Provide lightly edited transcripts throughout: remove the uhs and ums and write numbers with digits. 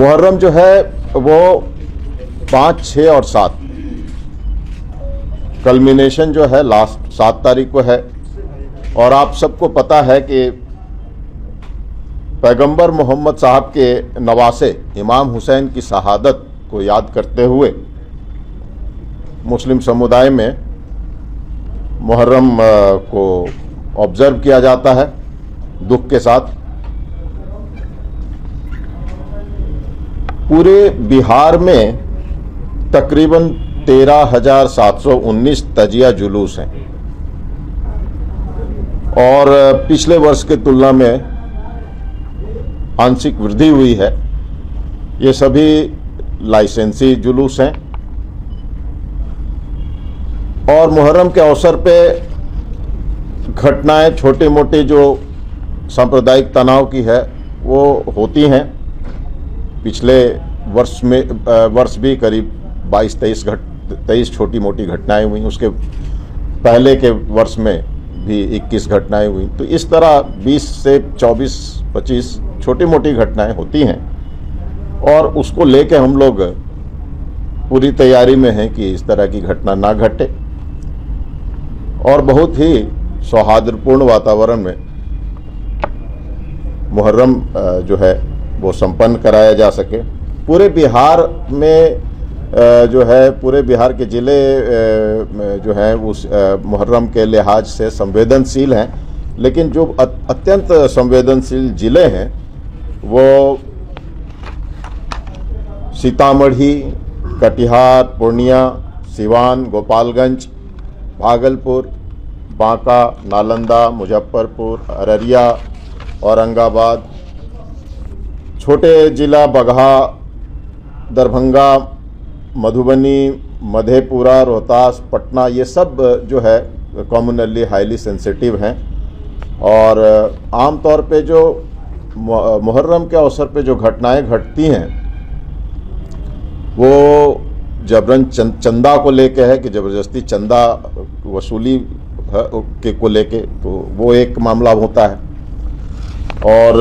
मुहर्रम जो है वो 5, 6 और 7 कल्मिनेशन जो है लास्ट 7 तारीख को है। और आप सबको पता है कि पैगंबर मोहम्मद साहब के नवासे इमाम हुसैन की शहादत को याद करते हुए मुस्लिम समुदाय में मुहर्रम को ऑब्जर्व किया जाता है दुख के साथ। पूरे बिहार में तकरीबन 13,719 तजिया जुलूस हैं और पिछले वर्ष के तुलना में आंशिक वृद्धि हुई है। ये सभी लाइसेंसी जुलूस हैं और मुहर्रम के अवसर पे घटनाएं छोटी मोटी जो सांप्रदायिक तनाव की है वो होती हैं। पिछले वर्ष भी करीब 22-23 छोटी मोटी घटनाएं हुई। उसके पहले के वर्ष में भी 21 घटनाएं हुई। तो इस तरह 20 से 24-25 छोटी मोटी घटनाएं होती हैं और उसको लेके हम लोग पूरी तैयारी में हैं कि इस तरह की घटना ना घटे और बहुत ही सौहार्दपूर्ण वातावरण में मुहर्रम जो है वो संपन्न कराया जा सके। पूरे बिहार में जो है पूरे बिहार के ज़िले जो है उस मुहर्रम के लिहाज से संवेदनशील हैं, लेकिन जो अत्यंत संवेदनशील ज़िले हैं वो सीतामढ़ी, कटिहार, पूर्णिया, सिवान, गोपालगंज, भागलपुर, बांका, नालंदा, मुजफ्फरपुर, अररिया, औरंगाबाद, छोटे जिला बगहा, दरभंगा, मधुबनी, मधेपुरा, रोहतास, पटना, ये सब जो है कॉमनली हाईली सेंसिटिव हैं। और आम तौर पे जो मुहर्रम के अवसर पे जो घटनाएं घटती हैं वो जबरन चंदा को लेके है कि ज़बरदस्ती चंदा वसूली के को लेके, तो वो एक मामला होता है। और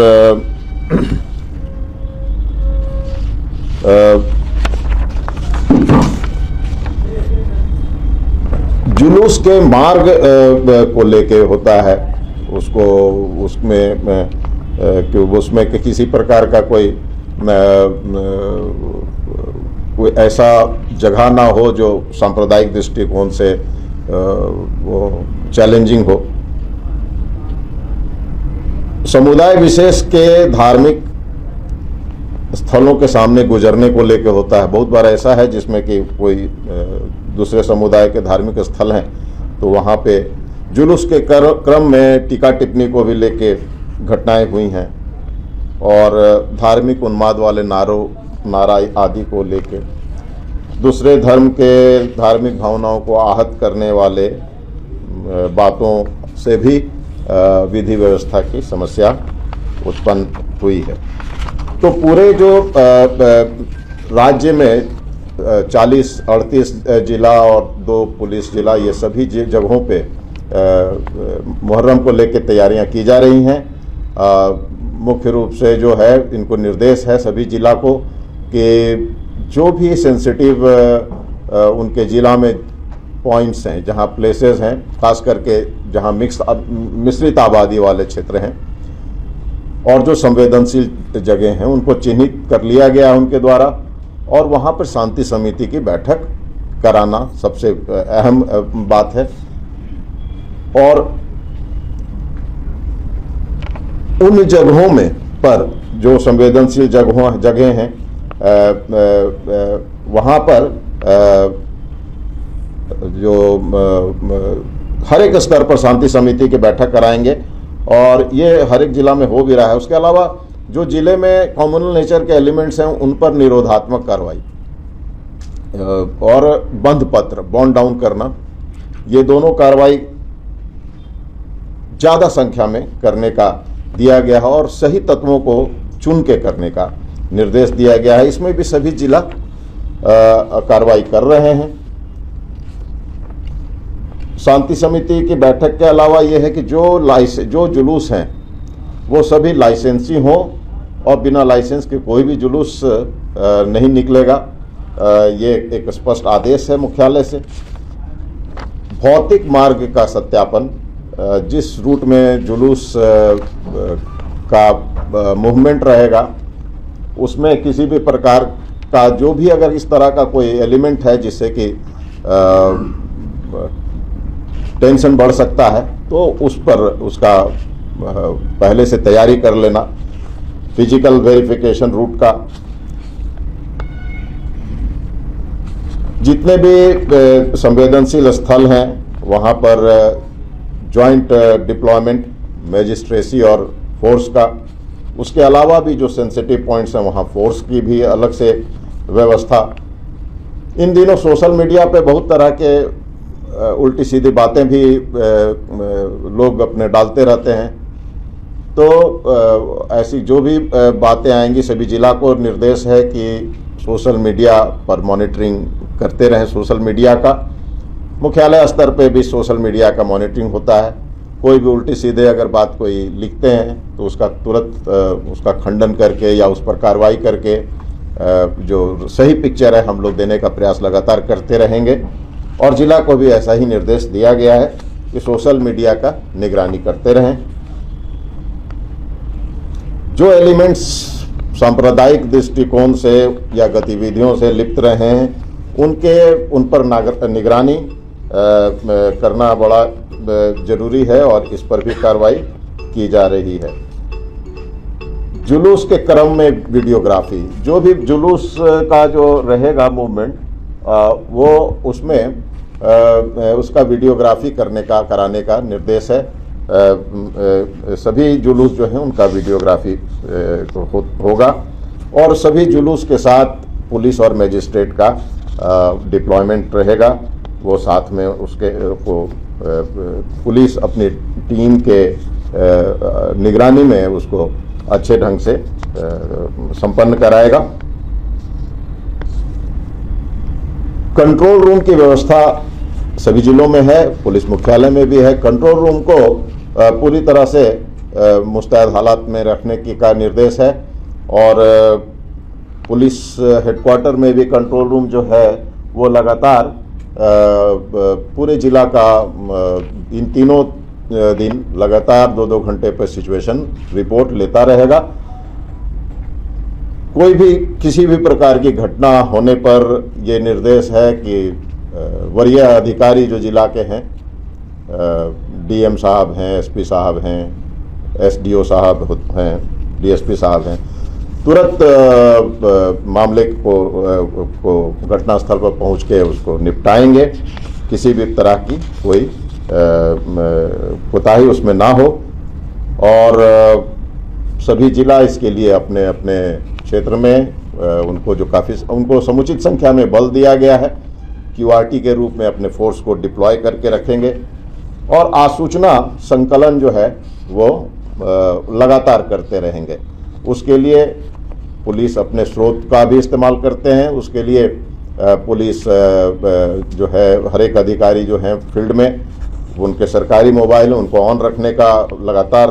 जुलूस के मार्ग को लेके होता है, उसको उसमें किसी प्रकार का कोई ऐसा जगह ना हो जो सांप्रदायिक दृष्टिकोण से वो चैलेंजिंग हो। समुदाय विशेष के धार्मिक स्थलों के सामने गुजरने को लेकर होता है। बहुत बार ऐसा है जिसमें कि कोई दूसरे समुदाय के धार्मिक स्थल हैं तो वहाँ पे जुलूस के क्रम में टीका टिप्पणी को भी लेके घटनाएं हुई हैं और धार्मिक उन्माद वाले नारा आदि को लेके दूसरे धर्म के धार्मिक भावनाओं को आहत करने वाले बातों से भी विधि व्यवस्था की समस्या उत्पन्न हुई है। तो पूरे जो राज्य में 40-38 जिला और 2 पुलिस जिला, ये सभी जगहों पे मुहर्रम को लेकर तैयारियां की जा रही हैं। मुख्य रूप से जो है इनको निर्देश है सभी जिला को कि जो भी सेंसिटिव उनके ज़िला में पॉइंट्स हैं, जहां प्लेसेस हैं, खास करके जहां मिश्रित आबादी वाले क्षेत्र हैं और जो संवेदनशील जगह हैं, उनको चिन्हित कर लिया गया उनके द्वारा और वहां पर शांति समिति की बैठक कराना सबसे अहम बात है। और उन जगहों में पर जो संवेदनशील जगह हैं वहाँ पर जो हर एक स्तर पर शांति समिति की बैठक कराएंगे और ये हर एक जिला में हो भी रहा है। उसके अलावा जो जिले में कॉम्युनल नेचर के एलिमेंट्स हैं उन पर निरोधात्मक कार्रवाई और बंध पत्र बॉन्ड डाउन करना, ये दोनों कार्रवाई ज़्यादा संख्या में करने का दिया गया है और सही तत्वों को चुन के करने का निर्देश दिया गया है। इसमें भी सभी जिला कार्रवाई कर रहे हैं। शांति समिति की बैठक के अलावा यह है कि जो जुलूस हैं वो सभी लाइसेंसी हों और बिना लाइसेंस के कोई भी जुलूस नहीं निकलेगा। ये एक स्पष्ट आदेश है मुख्यालय से। भौतिक मार्ग का सत्यापन, जिस रूट में जुलूस का मूवमेंट रहेगा उसमें किसी भी प्रकार का जो भी अगर इस तरह का कोई एलिमेंट है जिससे कि टेंशन बढ़ सकता है तो उस पर उसका पहले से तैयारी कर लेना। फिजिकल वेरिफिकेशन रूट का, जितने भी संवेदनशील स्थल हैं वहाँ पर जॉइंट डिप्लॉयमेंट मजिस्ट्रेसी और फोर्स का, उसके अलावा भी जो सेंसिटिव पॉइंट्स हैं वहाँ फोर्स की भी अलग से व्यवस्था। इन दिनों सोशल मीडिया पे बहुत तरह के उल्टी सीधी बातें भी लोग अपने डालते रहते हैं, तो ऐसी जो भी बातें आएंगी सभी जिला को निर्देश है कि सोशल मीडिया पर मॉनिटरिंग करते रहें। सोशल मीडिया का मुख्यालय स्तर पे भी सोशल मीडिया का मॉनिटरिंग होता है। कोई भी उल्टी सीधे अगर बात कोई लिखते हैं तो उसका तुरंत उसका खंडन करके या उस पर कार्रवाई करके जो सही पिक्चर है हम लोग देने का प्रयास लगातार करते रहेंगे। और जिला को भी ऐसा ही निर्देश दिया गया है कि सोशल मीडिया का निगरानी करते रहें। जो एलिमेंट्स सांप्रदायिक दृष्टिकोण से या गतिविधियों से लिप्त रहे हैं उन पर निगरानी करना बड़ा जरूरी है और इस पर भी कार्रवाई की जा रही है। जुलूस के क्रम में वीडियोग्राफी, जो भी जुलूस का जो रहेगा मूवमेंट वो उसमें उसका वीडियोग्राफी कराने का निर्देश है। सभी जुलूस जो हैं उनका वीडियोग्राफी होगा और सभी जुलूस के साथ पुलिस और मजिस्ट्रेट का डिप्लॉयमेंट रहेगा। वो साथ में उसके पुलिस अपनी टीम के निगरानी में उसको अच्छे ढंग से संपन्न कराएगा। कंट्रोल रूम की व्यवस्था सभी जिलों में है, पुलिस मुख्यालय में भी है। कंट्रोल रूम को पूरी तरह से मुस्तैद हालात में रखने का निर्देश है और पुलिस हेडक्वार्टर में भी कंट्रोल रूम जो है वो लगातार पूरे जिला का इन तीनों दिन लगातार 2-2 घंटे पर सिचुएशन रिपोर्ट लेता रहेगा। कोई भी किसी भी प्रकार की घटना होने पर ये निर्देश है कि वरीय अधिकारी जो जिला के हैं, डीएम साहब हैं, एसपी साहब हैं, एसडीओ साहब हैं, डीएसपी साहब हैं, तुरंत मामले को घटनास्थल पर पहुंच के उसको निपटाएंगे। किसी भी तरह की कोई कोताही उसमें ना हो और सभी जिला इसके लिए अपने अपने क्षेत्र में उनको समुचित संख्या में बल दिया गया है। क्यूआरटी के रूप में अपने फोर्स को डिप्लॉय करके रखेंगे और आसूचना संकलन जो है वो लगातार करते रहेंगे। उसके लिए पुलिस अपने स्रोत का भी इस्तेमाल करते हैं। उसके लिए पुलिस जो है हर एक अधिकारी जो हैं फील्ड में उनके सरकारी मोबाइल उनको ऑन रखने का लगातार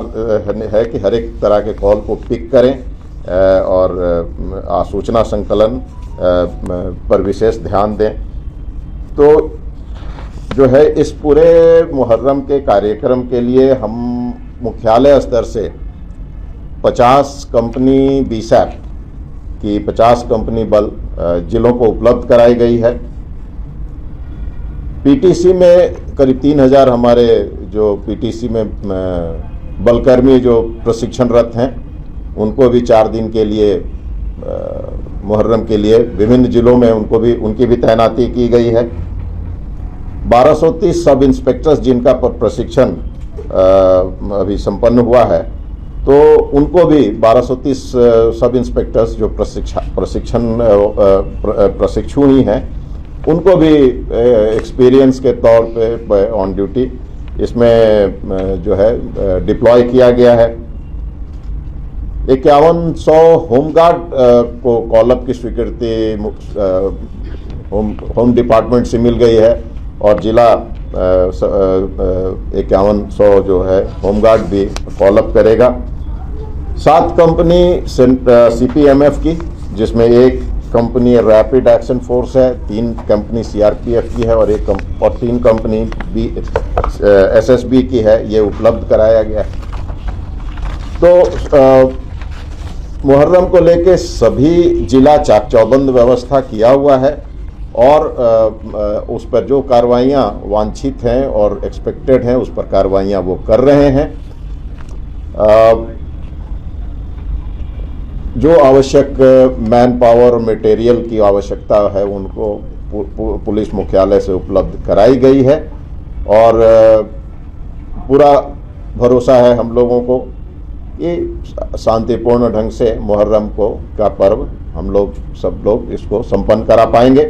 है कि हर एक तरह के कॉल को पिक करें और आसूचना संकलन पर विशेष ध्यान दें। तो जो है इस पूरे मुहर्रम के कार्यक्रम के लिए हम मुख्यालय स्तर से 50 कंपनी बीसैप की 50 कंपनी बल जिलों को उपलब्ध कराई गई है। पीटीसी में करीब 3000 हमारे जो पीटीसी में बलकर्मी जो प्रशिक्षणरत हैं उनको भी 4 दिन के लिए मुहर्रम के लिए विभिन्न जिलों में उनकी भी तैनाती की गई है। 1230 सब इंस्पेक्टर्स जिनका प्रशिक्षण अभी संपन्न हुआ है तो उनको भी 1230 सब इंस्पेक्टर्स जो प्रशिक्षु ही हैं उनको भी एक्सपीरियंस के तौर पे ऑन ड्यूटी इसमें जो है डिप्लॉय किया गया है। 5100 होमगार्ड को कॉलअप की स्वीकृति होम डिपार्टमेंट से मिल गई है और जिला 5100 जो है होमगार्ड भी कॉलअप करेगा। 7 कंपनी CPMF की, जिसमें एक कंपनी रैपिड एक्शन फोर्स है, 3 कंपनी CRPF की है और 3 कंपनी SSB की है, ये उपलब्ध कराया गया है। तो मुहर्रम को लेके सभी जिला चाक चौबंद व्यवस्था किया हुआ है और उस पर जो कार्रवाइयाँ वांछित हैं और एक्सपेक्टेड हैं उस पर कार्रवाइयाँ वो कर रहे हैं। जो आवश्यक मैन पावर और मटेरियल की आवश्यकता है उनको पुलिस मुख्यालय से उपलब्ध कराई गई है और पूरा भरोसा है हम लोगों को ये शांतिपूर्ण ढंग से मुहर्रम का पर्व हम लोग सब लोग इसको संपन्न करा पाएंगे।